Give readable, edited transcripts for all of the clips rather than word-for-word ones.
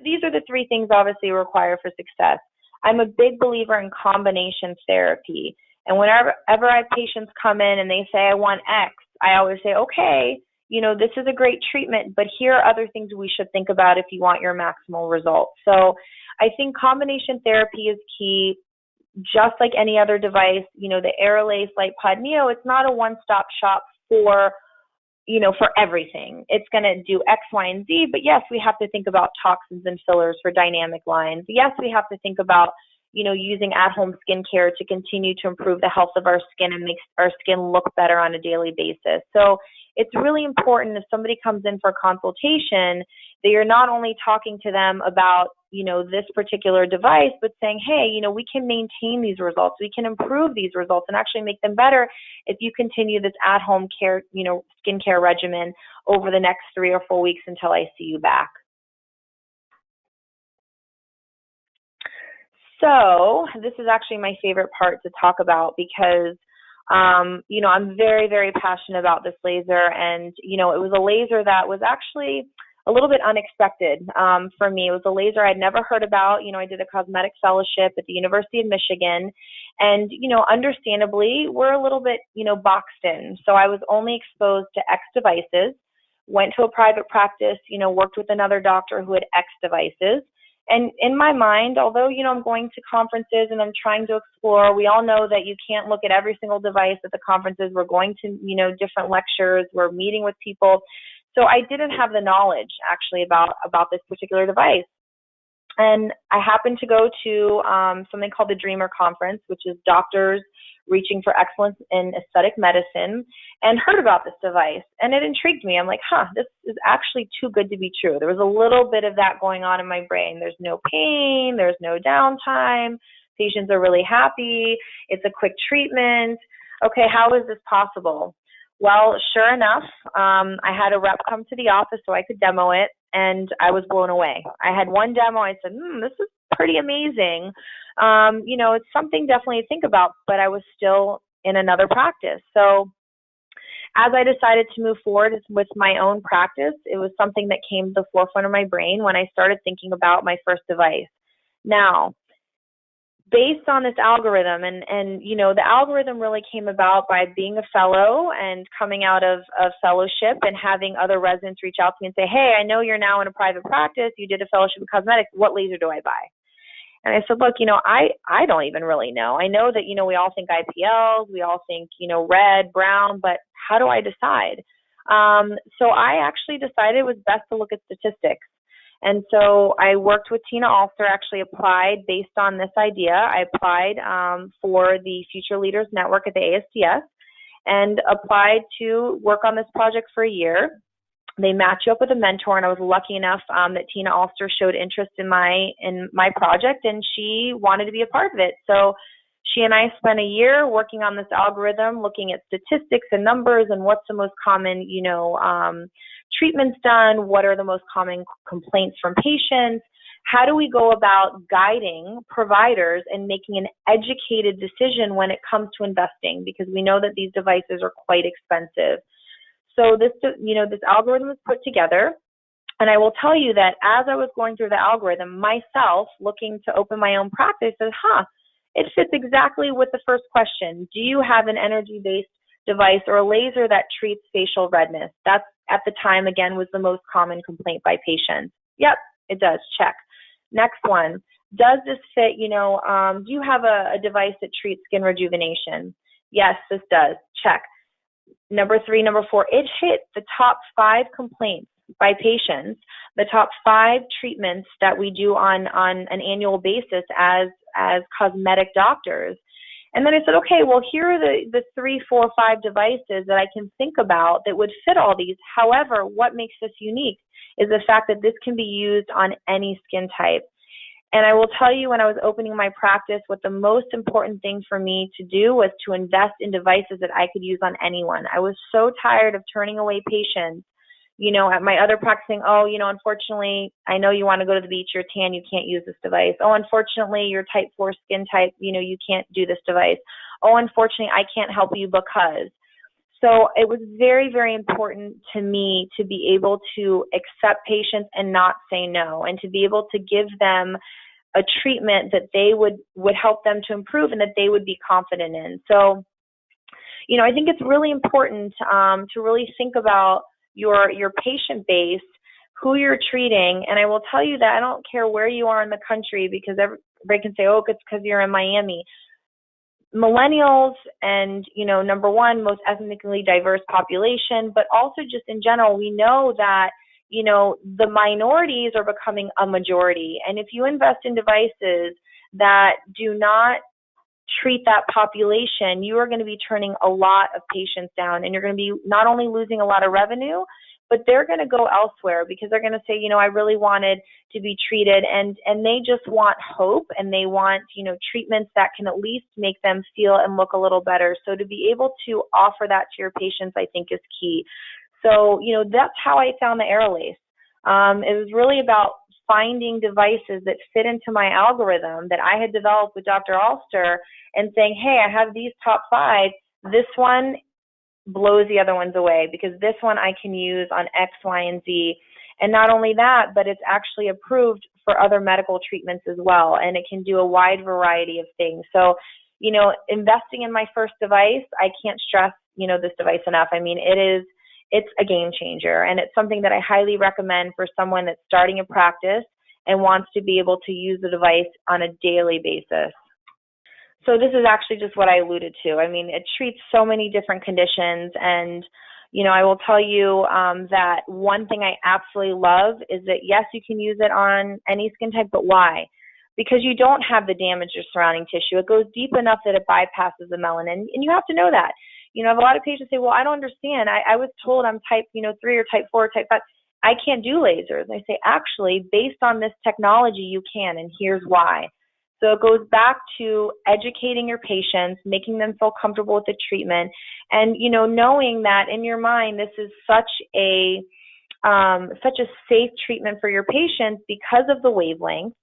these are the three things obviously required for success. I'm a big believer in combination therapy. And whenever I have patients come in and they say, I want X, I always say, okay, this is a great treatment, but here are other things we should think about if you want your maximal result. So I think combination therapy is key. Just like any other device, the Aerolase LightPod Neo, it's not a one-stop shop for everything. It's going to do X, Y, and Z, but yes, we have to think about toxins and fillers for dynamic lines. Yes, we have to think about, using at-home skincare to continue to improve the health of our skin and make our skin look better on a daily basis. So it's really important if somebody comes in for consultation that you're not only talking to them about, this particular device, but saying, hey, we can maintain these results. We can improve these results and actually make them better if you continue this at-home care, skincare regimen over the next 3 or 4 weeks until I see you back. So this is actually my favorite part to talk about because, I'm very, very passionate about this laser. And, it was a laser that was actually a little bit unexpected for me. It was a laser I'd never heard about. I did a cosmetic fellowship at the University of Michigan. And, understandably, we're a little bit, boxed in. So I was only exposed to X devices, went to a private practice, worked with another doctor who had X devices. And in my mind, although, I'm going to conferences and I'm trying to explore, we all know that you can't look at every single device at the conferences. We're going to, different lectures. We're meeting with people. So I didn't have the knowledge actually about this particular device. And I happened to go to something called the Dreamer Conference, which is doctors reaching for excellence in aesthetic medicine, and heard about this device. And it intrigued me. I'm like, this is actually too good to be true. There was a little bit of that going on in my brain. There's no pain. There's no downtime. Patients are really happy. It's a quick treatment. Okay, how is this possible? Well, sure enough, I had a rep come to the office so I could demo it, and I was blown away. I had one demo. I said, this is pretty amazing. It's something definitely to think about, but I was still in another practice. So as I decided to move forward with my own practice, it was something that came to the forefront of my brain when I started thinking about my first device. Now, based on this algorithm, and the algorithm really came about by being a fellow and coming out of fellowship and having other residents reach out to me and say, hey, I know you're now in a private practice. You did a fellowship in cosmetics. What laser do I buy? And I said, look, I don't even really know. I know that, we all think IPLs, we all think, red, brown, but how do I decide? So I actually decided it was best to look at statistics. And so I worked with Tina Alster, actually applied based on this idea. I applied for the Future Leaders Network at the ASTS and applied to work on this project for a year. They match you up with a mentor, and I was lucky enough that Tina Alster showed interest in my project, and she wanted to be a part of it. So she and I spent a year working on this algorithm, looking at statistics and numbers and what's the most common, treatments done, what are the most common complaints from patients, how do we go about guiding providers and making an educated decision when it comes to investing, because we know that these devices are quite expensive. So this algorithm was put together, and I will tell you that as I was going through the algorithm myself, looking to open my own practice, I said, it fits exactly with the first question. Do you have an energy-based device or a laser that treats facial redness? That's, at the time, again, was the most common complaint by patients. Yep, it does. Check. Next one. Does this fit, do you have a device that treats skin rejuvenation? Yes, this does. Check. Number 3, number 4, it hit the top 5 complaints by patients, the top 5 treatments that we do on an annual basis as cosmetic doctors. And then I said, okay, well, here are the 3, 4, 5 devices that I can think about that would fit all these. However, what makes this unique is the fact that this can be used on any skin type. And I will tell you, when I was opening my practice, what the most important thing for me to do was to invest in devices that I could use on anyone. I was so tired of turning away patients, at my other practice saying, unfortunately, I know you want to go to the beach, you're tan, you can't use this device. Oh, unfortunately, you're type 4 skin type, you can't do this device. Oh, unfortunately, I can't help you because. So it was very, very important to me to be able to accept patients and not say no, and to be able to give them a treatment that they would help them to improve and that they would be confident in. So, I think it's really important to really think about your patient base, who you're treating. And I will tell you that I don't care where you are in the country, because everybody can say, oh, it's because you're in Miami. Millennials and, number one, most ethnically diverse population, but also just in general, we know that, the minorities are becoming a majority. And if you invest in devices that do not treat that population, you are going to be turning a lot of patients down, and you're going to be not only losing a lot of revenue, but they're going to go elsewhere because they're going to say, I really wanted to be treated, and they just want hope, and they want, treatments that can at least make them feel and look a little better. So to be able to offer that to your patients, I think, is key. So, that's how I found the Aerolase. It was really about finding devices that fit into my algorithm that I had developed with Dr. Alster, and saying, hey, I have these top 5. This one blows the other ones away because this one I can use on X, Y, and Z. And not only that, but it's actually approved for other medical treatments as well, and it can do a wide variety of things. So, investing in my first device, I can't stress, this device enough. I mean, it's a game changer, and it's something that I highly recommend for someone that's starting a practice and wants to be able to use the device on a daily basis. So this is actually just what I alluded to. I mean, it treats so many different conditions, and, I will tell you that one thing I absolutely love is that, yes, you can use it on any skin type, but why? Because you don't have the damage to surrounding tissue. It goes deep enough that it bypasses the melanin, and you have to know that. I have a lot of patients say, well, I don't understand. I was told I'm type, 3 or type 4 or type 5. I can't do lasers. And I say, actually, based on this technology, you can, and here's why. So it goes back to educating your patients, making them feel comfortable with the treatment, and, knowing that in your mind, this is such a safe treatment for your patients because of the wavelength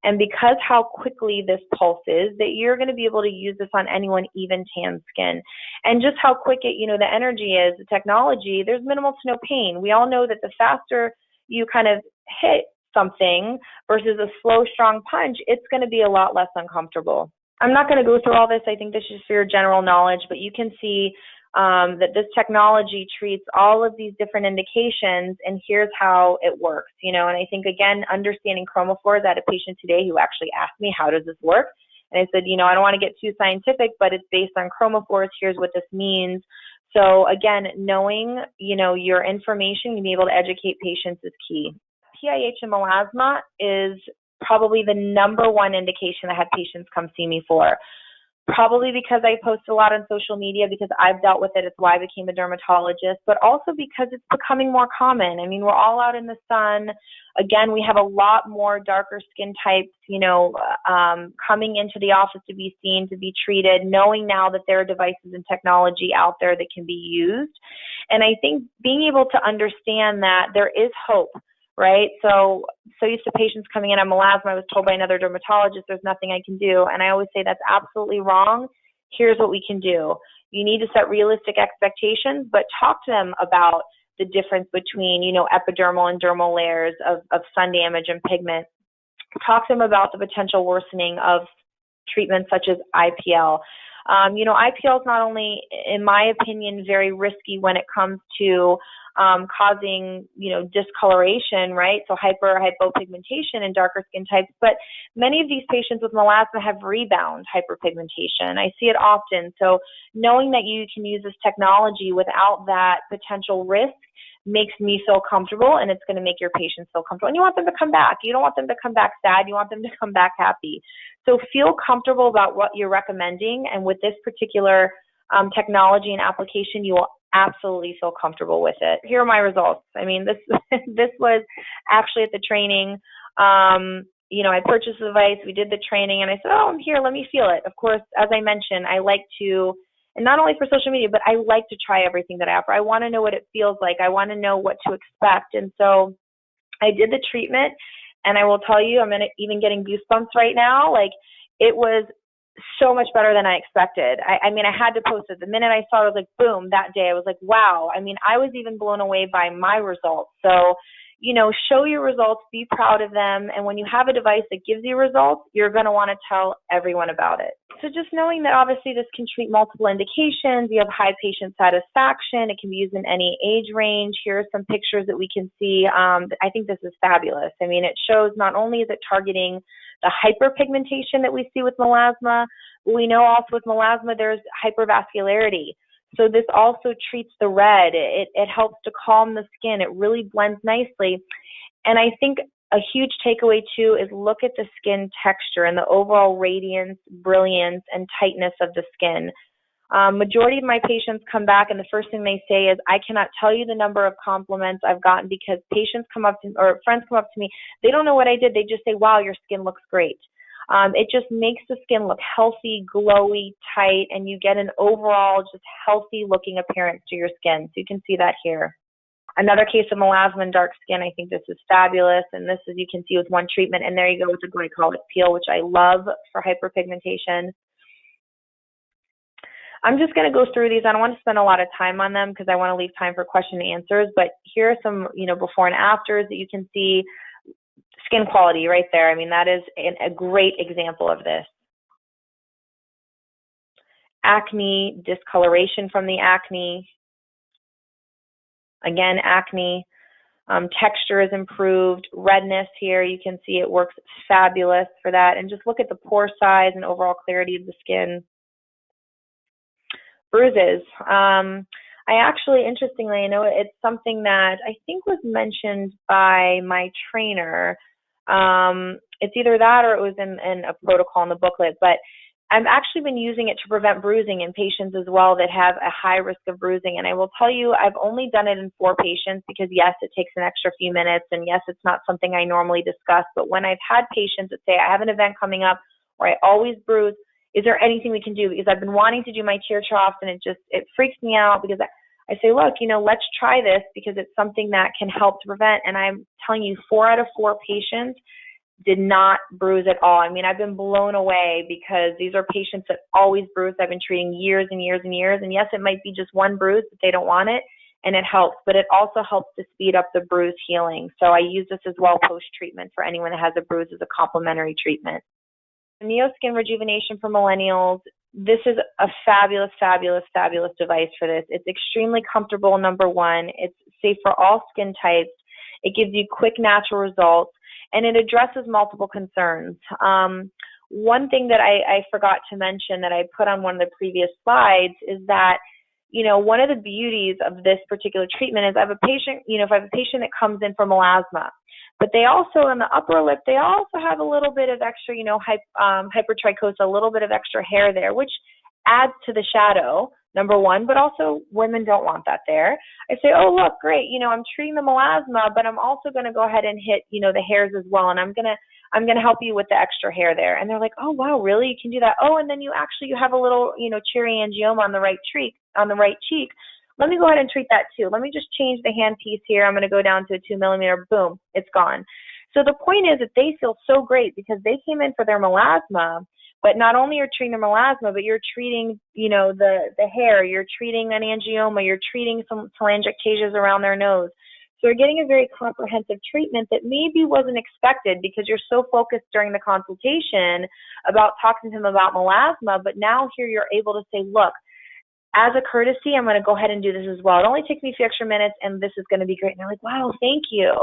and because how quickly this pulses, that you're going to be able to use this on anyone, even tan skin. And just how quick it, the energy is, the technology, there's minimal to no pain. We all know that the faster you kind of hit something versus a slow, strong punch, it's going to be a lot less uncomfortable. I'm not going to go through all this. I think this is for your general knowledge, but you can see that this technology treats all of these different indications, and here's how it works, and I think, again, understanding chromophores. I had a patient today who actually asked me, how does this work? And I said, I don't want to get too scientific, but it's based on chromophores. Here's what this means. So again, knowing, your information and being able to educate patients is key. PIH and melasma is probably the number one indication I had patients come see me for. Probably because I post a lot on social media, because I've dealt with it. It's why I became a dermatologist, but also because it's becoming more common. I mean, we're all out in the sun. Again, we have a lot more darker skin types, coming into the office to be seen, to be treated, knowing now that there are devices and technology out there that can be used. And I think being able to understand that there is hope, right? So used to patients coming in on melasma, I was told by another dermatologist, there's nothing I can do. And I always say that's absolutely wrong. Here's what we can do. You need to set realistic expectations, but talk to them about the difference between, epidermal and dermal layers of sun damage and pigment. Talk to them about the potential worsening of treatments such as IPL. IPL is not only, in my opinion, very risky when it comes to causing, discoloration, right? So hypopigmentation in darker skin types. But many of these patients with melasma have rebound hyperpigmentation. I see it often. So knowing that you can use this technology without that potential risk makes me feel comfortable, and it's going to make your patients feel comfortable. And you want them to come back. You don't want them to come back sad. You want them to come back happy. So feel comfortable about what you're recommending. And with this particular technology and application, you will absolutely feel comfortable with it. Here are my results. I mean, this was actually at the training. I purchased the device, we did the training, and I said, oh, I'm here, let me feel it. Of course, as I mentioned, I like to, and not only for social media, but I like to try everything that I offer. I want to know what it feels like. I want to know what to expect. And so I did the treatment, and I will tell you, I'm even getting goosebumps right now. Like, it was so much better than I expected. I mean, I had to post it. The minute I saw it, I was like, boom, that day I was like, wow. I mean, I was even blown away by my results. So, you know, show your results, be proud of them. And when you have a device that gives you results, you're going to want to tell everyone about it. So just knowing that obviously this can treat multiple indications, you have high patient satisfaction, it can be used in any age range. Here are some pictures that we can see. I think this is fabulous. I mean, it shows not only is it targeting the hyperpigmentation that we see with melasma, but we know also with melasma there's hypervascularity. So this also treats the red. It helps to calm the skin. It really blends nicely. And I think a huge takeaway too is look at the skin texture and the overall radiance, brilliance, and tightness of the skin. Majority of my patients come back and the first thing they say is, I cannot tell you the number of compliments I've gotten because patients come up to, or friends come up to me, they don't know what I did. They just say, wow, your skin looks great. It just makes the skin look healthy, glowy, tight, and you get an overall just healthy looking appearance to your skin. So you can see that here. Another case of melasma and dark skin, I think this is fabulous. And this, as you can see, with one treatment. And there you go with the glycolic peel, which I love for hyperpigmentation. I'm just going to go through these. I don't want to spend a lot of time on them because I want to leave time for question and answers. But here are some, you know, before and afters that you can see. Skin quality right there. I mean, that is a great example of this. Acne, discoloration from the acne. Again, acne. Texture is improved. Redness here, you can see it works fabulous for that. And just look at the pore size and overall clarity of the skin. Bruises. I actually, interestingly, I know it's something that I think was mentioned by my trainer. It's either that or it was in a protocol in the booklet, but I've actually been using it to prevent bruising in patients as well that have a high risk of bruising. And I will tell you, I've only done it in 4 patients because, yes, it takes an extra few minutes, and yes, it's not something I normally discuss. But when I've had patients that say, I have an event coming up where I always bruise, is there anything we can do? Because I've been wanting to do my tear troughs, and it freaks me out because I say, look, you know, let's try this because it's something that can help to prevent. And I'm telling you, 4 out of 4 patients did not bruise at all. I mean, I've been blown away because these are patients that always bruise. I've been treating years and years and years. And yes, it might be just one bruise, but they don't want it. And it helps, but it also helps to speed up the bruise healing. So I use this as well post-treatment for anyone that has a bruise as a complementary treatment. NeoSkin Rejuvenation for Millennials. This is a fabulous, fabulous, fabulous device for this. It's extremely comfortable, number one. It's safe for all skin types. It gives you quick, natural results, and it addresses multiple concerns. One thing that I forgot to mention that I put on one of the previous slides is that, you know, one of the beauties of this particular treatment is I have a patient, you know, if I have a patient that comes in for melasma, but they also, on the upper lip, they also have a little bit of extra, you know, hypertrichosis, a little bit of extra hair there, which adds to the shadow, number one, but also women don't want that there. I say, oh, look, great, you know, I'm treating the melasma, but I'm also going to go ahead and hit, you know, the hairs as well, and I'm going to help you with the extra hair there. And they're like, oh, wow, really? You can do that? Oh, and then you have a little, you know, cherry angioma on the right cheek. Let me go ahead and treat that too. Let me just change the hand piece here. I'm going to go down to a 2 millimeter. Boom, it's gone. So the point is that they feel so great because they came in for their melasma, but not only you're treating their melasma, but you're treating, you know, the hair, you're treating an angioma, you're treating some telangiectasias around their nose. So you're getting a very comprehensive treatment that maybe wasn't expected because you're so focused during the consultation about talking to them about melasma, but now here you're able to say, look, as a courtesy, I'm going to go ahead and do this as well. It only takes me a few extra minutes, and this is going to be great. And they're like, wow, thank you.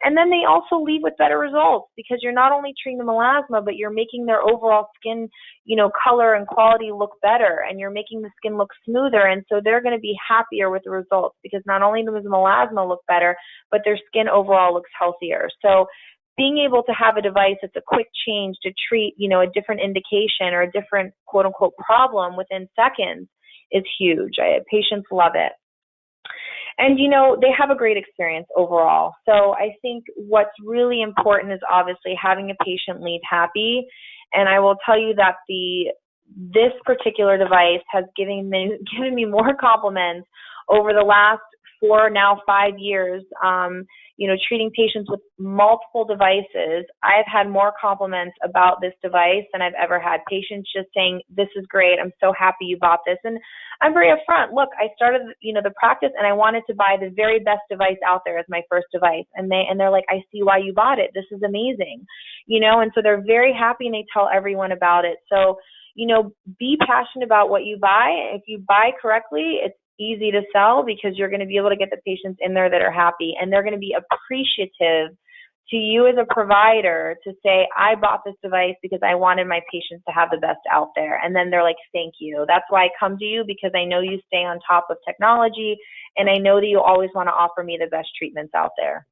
And then they also leave with better results because you're not only treating the melasma, but you're making their overall skin, you know, color and quality look better, and you're making the skin look smoother. And so they're going to be happier with the results because not only does the melasma look better, but their skin overall looks healthier. So being able to have a device that's a quick change to treat, you know, a different indication or a different quote unquote problem within seconds is huge. Patients love it. And, you know, they have a great experience overall. So I think what's really important is obviously having a patient leave happy. And I will tell you that this particular device has given me more compliments over the last 4, now 5 years, treating patients with multiple devices, I've had more compliments about this device than I've ever had. Patients just saying, this is great, I'm so happy you bought this. And I'm very upfront. Look, I started, the practice, and I wanted to buy the very best device out there as my first device. And they're like, I see why you bought it. This is amazing. And so they're very happy, and they tell everyone about it. So, be passionate about what you buy. If you buy correctly, it's easy to sell because you're going to be able to get the patients in there that are happy, and they're going to be appreciative to you as a provider to say, I bought this device because I wanted my patients to have the best out there. And then they're like, thank you. That's why I come to you, because I know you stay on top of technology, and I know that you always want to offer me the best treatments out there.